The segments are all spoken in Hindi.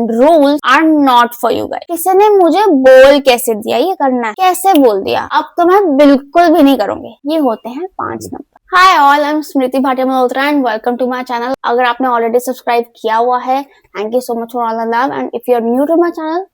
And rules are not for you guys. किसी ने मुझे बोल कैसे दिया ये करना है, कैसे बोल दिया, अब तो मैं बिल्कुल भी नहीं करूंगी। ये होते हैं 5 number. Hi all, I am Smriti Bhatia Malhotra and welcome to my channel. अगर आपने ऑलरेडी सब्सक्राइब किया हुआ है, thank you so much for all the love, and if you are new to my channel,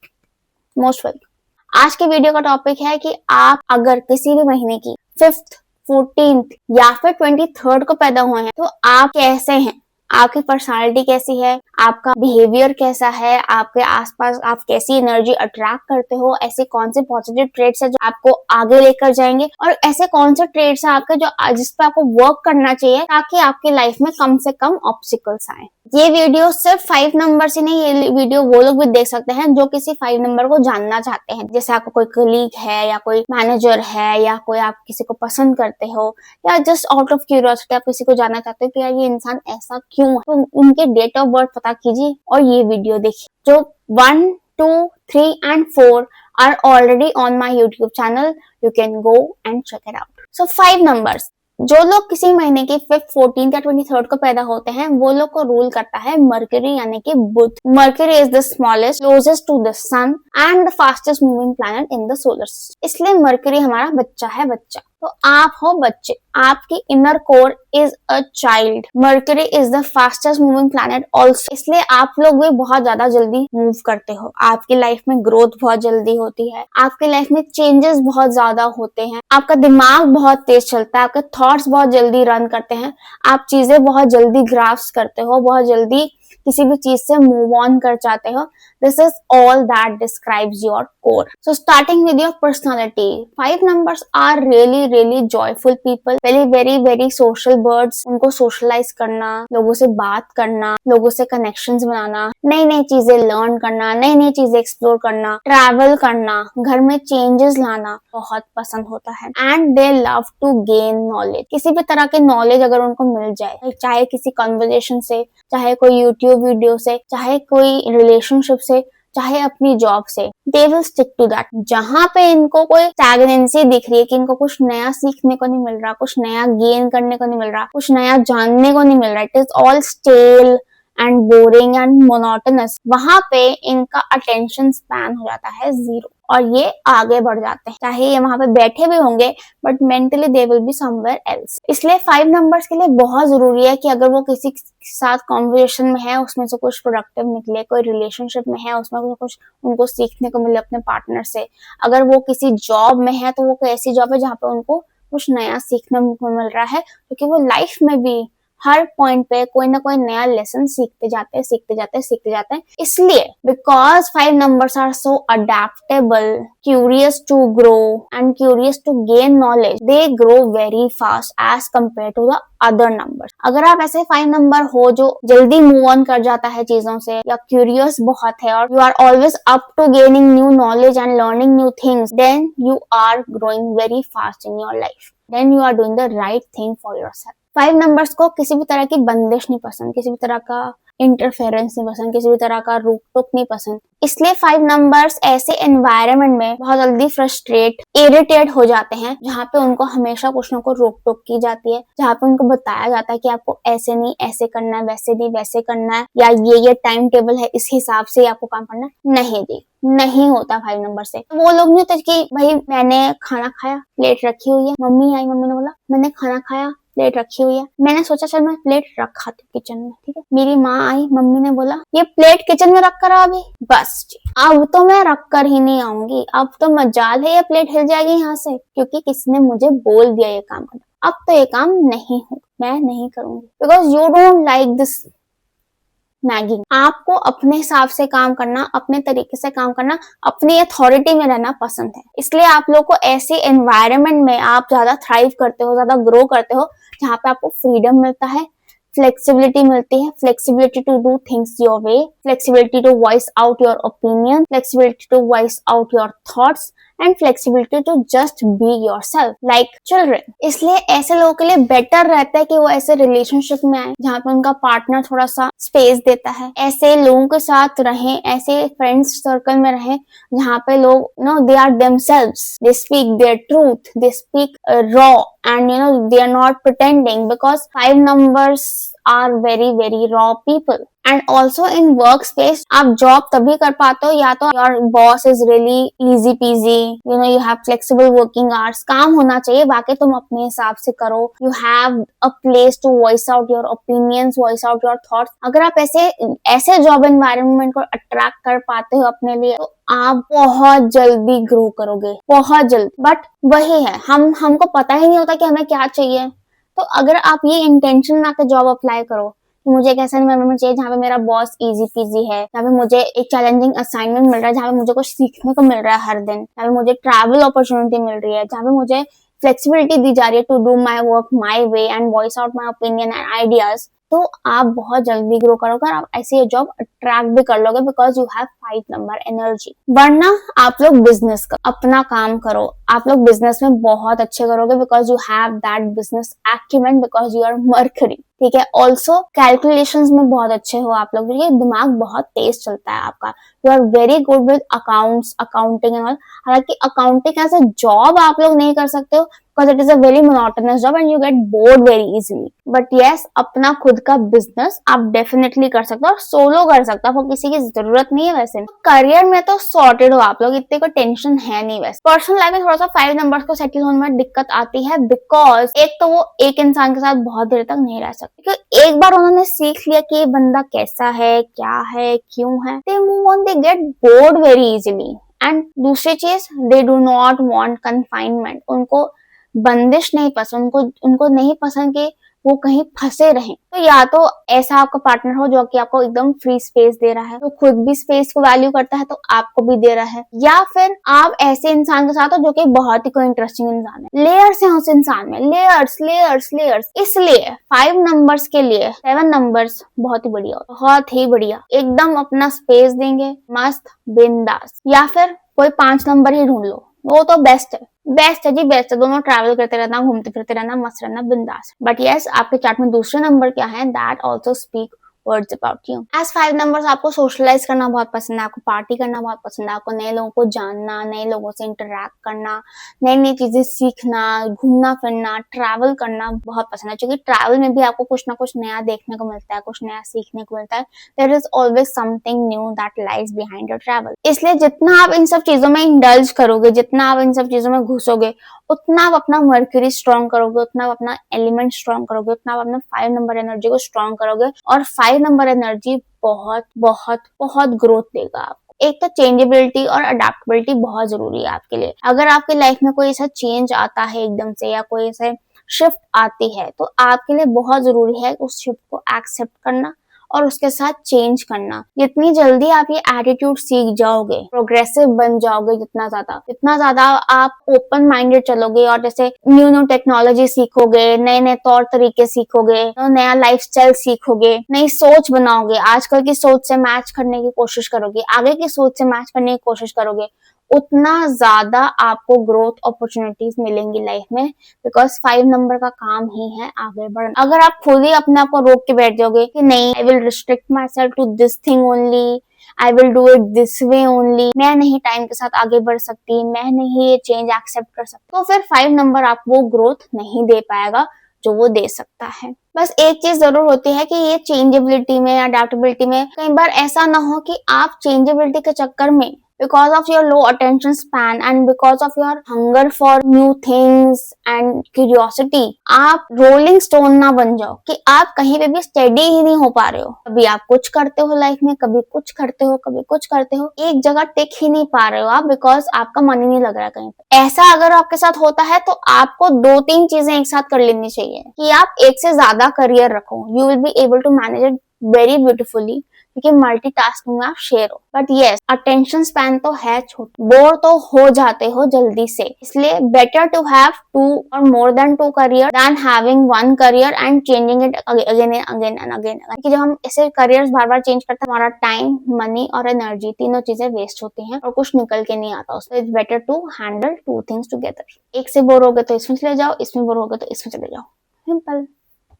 most welcome. आज के वीडियो का टॉपिक है कि आप अगर किसी भी महीने की 5th, 14th या फिर 23rd को पैदा हुए हैं तो आप कैसे हैं, आपकी पर्सनालिटी कैसी है, आपका बिहेवियर कैसा है, आपके आसपास आप कैसी एनर्जी अट्रैक्ट करते हो, ऐसे कौन से पॉजिटिव ट्रेड्स है जो आपको आगे लेकर जाएंगे, और ऐसे कौन से ट्रेड्स है आपके जो जिस पे आपको वर्क करना चाहिए ताकि आपकी लाइफ में कम से कम ऑब्स्टिकल्स आए। ये वीडियो सिर्फ 5 नंबर से नहीं, ये वीडियो वो लोग भी देख सकते हैं जो किसी 5 नंबर को जानना चाहते हैं। जैसे आपको कोई कलीग है या कोई मैनेजर है या कोई आप किसी को पसंद करते हो या जस्ट आउट ऑफ क्यूरियोसिटी आप किसी को जानना चाहते हो कि यार ये इंसान ऐसा क्यों है, तो उनके डेट ऑफ बर्थ पता कीजिए और ये वीडियो देखिए। जो 1, 2, 3 and 4 are already on my YouTube channel. You can go and check it out. So 5 numbers. जो लोग किसी महीने की 5th, 14th या 23rd को पैदा होते हैं वो लोग को रूल करता है मर्करी यानी कि बुध। Mercury is the smallest, closest to the sun and the fastest moving planet in the solar system. इसलिए मर्करी हमारा बच्चा है, बच्चा। तो आप हो बच्चे, आपकी inner core is a child. Mercury is the fastest moving planet also, इसलिए आप लोग भी बहुत ज्यादा जल्दी मूव करते हो। आपकी लाइफ में ग्रोथ बहुत जल्दी होती है, आपकी लाइफ में चेंजेस बहुत ज्यादा होते हैं, आपका दिमाग बहुत तेज चलता है, आपके थॉट्स बहुत जल्दी रन करते हैं, आप चीजें बहुत जल्दी ग्रास्प करते हो, बहुत जल्दी किसी भी चीज से मूव ऑन कर जाते हो। This is all that describes your core. So starting with your personality, 5 numbers are really joyful people, very social birds. उनको सोशलाइज करना, लोगों से बात करना, लोगों से कनेक्शंस बनाना, नई चीजें लर्न करना, नई चीजें एक्सप्लोर करना, ट्रैवल करना, घर में चेंजेस लाना बहुत पसंद होता है। And they love to gain knowledge. किसी भी तरह के नॉलेज अगर उनको मिल जाए, चाहे किसी कन्वर्सेशन से, चाहे कोई यूट्यूब वीडियो से, चाहे कोई रिलेशनशिप से, चाहे अपनी जॉब से, they will stick to that. जहां पे इनको कोई स्टैग्नेंसी दिख रही है कि इनको कुछ नया सीखने को नहीं मिल रहा, कुछ नया गेन करने को नहीं मिल रहा, कुछ नया जानने को नहीं मिल रहा, it is all stele and boring and monotonous, वहां पे इनका अटेंशन स्पैन हो जाता है 0 और ये आगे बढ़ जाते हैं। चाहे ये वहां पे बैठे भी होंगे but mentally they will be somewhere else. इसलिए 5 नंबर्स के लिए बहुत जरूरी है कि अगर वो किसी के साथ कॉन्वर्सेशन में है उसमें से कुछ प्रोडक्टिव निकले, कोई रिलेशनशिप में है उसमें कुछ उनको सीखने को मिले अपने पार्टनर से, अगर वो किसी जॉब में है तो वो कोई ऐसी जॉब है जहाँ पे उनको कुछ नया सीखने को मिल रहा है, क्योंकि वो लाइफ में भी हर पॉइंट पे कोई ना कोई नया लेसन सीखते जाते हैं। इसलिए because 5 numbers are so adaptable, curious to grow and curious to gain knowledge, they grow very fast as compare to the other numbers. अगर आप ऐसे 5 नंबर हो जो जल्दी मूव ऑन कर जाता है चीजों से, या क्यूरियस बहुत है और you are always up to gaining new knowledge and learning new things, then you are growing very fast in your life, then you are doing the right thing for yourself. 5 numbers को किसी भी तरह की बंदिश नहीं पसंद, किसी भी तरह का इंटरफेरेंस नहीं पसंद, किसी भी तरह का रोक टोक नहीं पसंद। इसलिए 5 नंबर्स ऐसे एनवायरनमेंट में बहुत जल्दी फ्रस्ट्रेट, इरिटेट हो जाते हैं जहाँ पे उनको हमेशा कुछ ना कुछ रोक टोक की जाती है, जहाँ पे उनको बताया जाता है कि आपको ऐसे नहीं ऐसे करना है, वैसे नहीं वैसे करना है, या ये टाइम टेबल है इस हिसाब से आपको काम करना है। नहीं जी, नहीं होता 5 नंबर से। तो वो लोग नहीं होते कि भाई मैंने खाना खाया, प्लेट रखी हुई है, मम्मी आई, मम्मी ने बोला मैंने खाना खाया, प्लेट रखी हुई है, मैंने सोचा चल मैं प्लेट रखा थी किचन में, ठीक है, मेरी माँ आई, मम्मी ने बोला ये प्लेट किचन में रख कर आ अभी, बस जी अब तो मैं रख कर ही नहीं आऊंगी, अब तो मजाल है ये प्लेट हिल जाएगी यहाँ से, क्योंकि किसी ने मुझे बोल दिया ये काम करना, अब तो ये काम नहीं होगा, मैं नहीं करूंगी, because you don't like this nagging. आपको अपने हिसाब से काम करना, अपने तरीके से काम करना, अपनी अथॉरिटी में रहना पसंद है। इसलिए आप लोग को ऐसे एनवायरनमेंट में आप ज्यादा थ्राइव करते हो, ज्यादा ग्रो करते हो, जहाँ पे आपको फ्रीडम मिलता है, फ्लेक्सिबिलिटी मिलती है, flexibility to do things your way, flexibility to voice out your opinion, flexibility to voice out your thoughts and flexibility to just be yourself like children. इसलिए ऐसे लोगों के लिए बेटर रहता है कि वो ऐसे रिलेशनशिप में आए जहाँ पे उनका पार्टनर थोड़ा सा स्पेस देता है, ऐसे लोगों के साथ रहें, ऐसे फ्रेंड्स सर्कल में रहें जहाँ पे लोग they are themselves, they speak their truth, they speak raw and they are not pretending, because 5 numbers are very raw people and also in work space आप जॉब तभी कर पाते हो या तो your boss is really easy peasy, you know, you have flexible working hours, काम होना चाहिए, बाकी तुम अपने हिसाब से करो, you have a place to voice out your opinions, voice out your thoughts. अगर आप ऐसे जॉब एनवायरनमेंट को अट्रैक्ट कर पाते हो अपने लिए तो आप बहुत जल्दी ग्रो करोगे, बहुत जल्दी। बट वही है, हमको पता ही नहीं होता कि हमें क्या चाहिए। तो अगर आप ये इंटेंशन बना के जॉब अप्लाई करो कि मुझे एक ऐसा एनवायरनमेंट चाहिए जहाँ पे मेरा बॉस इजी पीजी है, जहाँ पे मुझे एक चैलेंजिंग असाइनमेंट मिल रहा है, जहाँ पे मुझे कुछ सीखने को मिल रहा है हर दिन, जहाँ पे मुझे ट्रैवल अपॉर्चुनिटी मिल रही है, जहाँ पे मुझे फ्लेक्सिबिलिटी दी जा रही है to do my work my way and voice out my opinion and ideas, तो आप बहुत जल्दी ग्रो करोगे और आप ऐसे जॉब अट्रैक्ट भी कर लोगे because you have 5 number energy. वरना आप लोग बिजनेस करो, अपना काम करो, आप लोग बिजनेस में बहुत अच्छे करोगे because you have that business acumen, because you are Mercury, ठीक है। ऑल्सो कैलकुलेशंस में बहुत अच्छे हो आप लोग, क्योंकि दिमाग बहुत तेज चलता है आपका, you are very good with accounts, accounting and all. हालांकि अकाउंटिंग एज अ जॉब आप लोग नहीं कर सकते हो because it is a very monotonous job and you get bored very easily. But yes, अपना खुद का बिजनेस आप डेफिनेटली कर सकते हो और सोलो कर सकते हो, आपको किसी की जरूरत नहीं है। वैसे करियर में तो सॉर्टेड हो आप लोग, इतने कोई टेंशन है नहीं। वैसे पर्सनल लाइफ में थोड़ा सा 5 नंबर्स को सेटल होने में दिक्कत आती है बिकॉज एक तो वो एक इंसान के साथ बहुत देर तक नहीं रह सकते, क्योंकि एक बार उन्होंने सीख लिया कि ये बंदा कैसा है, क्या है, क्यों है, they move on, they get bored very easily. And दूसरी चीज, they do not want confinement, उनको बंदिश नहीं पसंद, उनको नहीं पसंद कि वो कहीं फंसे रहें। तो या तो ऐसा आपका पार्टनर हो जो कि आपको एकदम फ्री स्पेस दे रहा है, तो खुद भी स्पेस को वैल्यू करता है तो आपको भी दे रहा है, या फिर आप ऐसे इंसान के साथ हो जो कि बहुत ही कोई इंटरेस्टिंग इंसान है। लेयर्स हैं उस इंसान में, लेयर्स लेयर्स लेयर्स। इसलिए 5 नंबर्स के लिए 7 नंबर्स बहुत ही बढ़िया, बहुत ही बढ़िया, एकदम अपना स्पेस देंगे, मस्त बिंदास। या फिर कोई 5 नंबर ही ढूंढ लो, वो तो बेस्ट है, बेस्ट है जी, बेस्ट है। दोनों ट्रैवल करते रहना, घूमते फिरते रहना, मस्त रहना, बिंदास। बट यस, आपके चार्ट में दूसरे नंबर क्या है, that also speak words about you. As 5 numbers आपको सोशलाइज करना बहुत पसंद है, आपको पार्टी करना बहुत पसंद है, आपको नए लोगों को जानना, नए लोगों से इंटरेक्ट करना, नई नई चीजें सीखना, घूमना फिरना, ट्रैवल करना बहुत पसंद है, क्योंकि ट्रैवल में भी आपको कुछ ना कुछ नया देखने को मिलता है, कुछ नया सीखने को मिलता है। There is always something new that lies behind your travel. इसलिए जितना आप इन सब चीजों में इंडल्ज करोगे, जितना आप इन सब चीजों में घुसोगे, उतना आप अपना मर्क्यूरी स्ट्रॉन्ग करोगे, उतना आप अपना एलिमेंट स्ट्रॉन्ग करोगे, उतना आप अपना 5 नंबर एनर्जी को स्ट्रॉन्ग करोगे। और 5 नंबर एनर्जी बहुत बहुत बहुत ग्रोथ देगा आपको। एक तो चेंजेबिलिटी और अडेप्टेबिलिटी बहुत जरूरी है आपके लिए। अगर आपकी लाइफ में कोई ऐसा चेंज आता है एकदम से, या कोई ऐसे शिफ्ट आती है, तो आपके लिए बहुत जरूरी है उस शिफ्ट को एक्सेप्ट करना और उसके साथ चेंज करना। जितनी जल्दी आप ये एटीट्यूड सीख जाओगे, प्रोग्रेसिव बन जाओगे, जितना ज्यादा आप ओपन माइंडेड चलोगे और जैसे न्यू न्यू टेक्नोलॉजी सीखोगे, नए नए तौर तरीके सीखोगे, नया लाइफस्टाइल सीखोगे, नई सोच बनाओगे, आजकल की सोच से मैच करने की कोशिश करोगे, आगे की सोच से मैच करने की कोशिश करोगे, उतना ज्यादा आपको ग्रोथ अपॉर्चुनिटीज मिलेंगी लाइफ में, बिकॉज 5 नंबर का काम ही है आगे बढ़ना। अगर आप खुद ही अपने आप को रोक के बैठ जाओगे कि नहीं, I will restrict myself to this thing only, I will do it this way only, मैं नहीं टाइम के साथ आगे बढ़ सकती, मैं नहीं ये चेंज एक्सेप्ट कर सकती, तो फिर 5 नंबर आपको वो ग्रोथ नहीं दे पाएगा जो वो दे सकता है। बस एक चीज जरूर होती है कि ये चेंजेबिलिटी में, अडेप्टेबिलिटी में कई बार ऐसा ना हो कि आप चेंजेबिलिटी के चक्कर में, because of your low attention span and because of your hunger for new things and curiosity, आप रोलिंग स्टोन ना बन जाओ कि आप कहीं पे भी स्टेडी ही नहीं हो पा रहे हो। कभी आप कुछ करते हो लाइफ में, कभी कुछ करते हो, कभी कुछ करते हो, एक जगह टिक ही नहीं पा रहे हो आप, बिकॉज आपका मन ही नहीं लग रहा है कहीं पे। ऐसा अगर आपके साथ होता है तो आपको 2-3 चीजें एक साथ कर लेनी चाहिए कि आप एक से ज्यादा करियर रखो। You will be able to manage it very beautifully, क्योंकि मल्टीटास्किंग में आप शेयर हो। बट यस, अटेंशन स्पैन तो है छोटा, बोर तो हो जाते हो जल्दी से, इसलिए बेटर टू हैव 2 और more than 2 career than having 1 career and changing it again and again and again. क्योंकि जब हम ऐसे करियर्स बार बार चेंज करते हैं, हमारा टाइम, मनी और एनर्जी, तीनों चीजें वेस्ट होती हैं और कुछ निकल के नहीं आता। उससे it's better to handle 2 things together. एक से बोर हो गए तो इसमें चले जाओ, इसमें बोर हो गए तो इसमें चले जाओ, simple.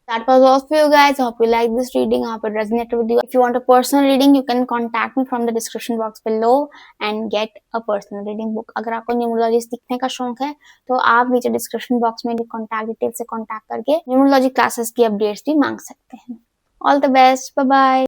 That was all for you guys. I hope you like this reading. I hope it resonated with you. If you want a personal reading, you can contact me from the description box below and get a personal reading book. अगर आपको न्यूमरोलॉजी सीखने का शौक है तो आप नीचे डिस्क्रिप्शन बॉक्स में कॉन्टैक्ट डिटेल से कॉन्टैक्ट करके न्यूमरोलॉजी क्लासेस की अपडेट्स भी मांग सकते हैं। All the best, bye bye.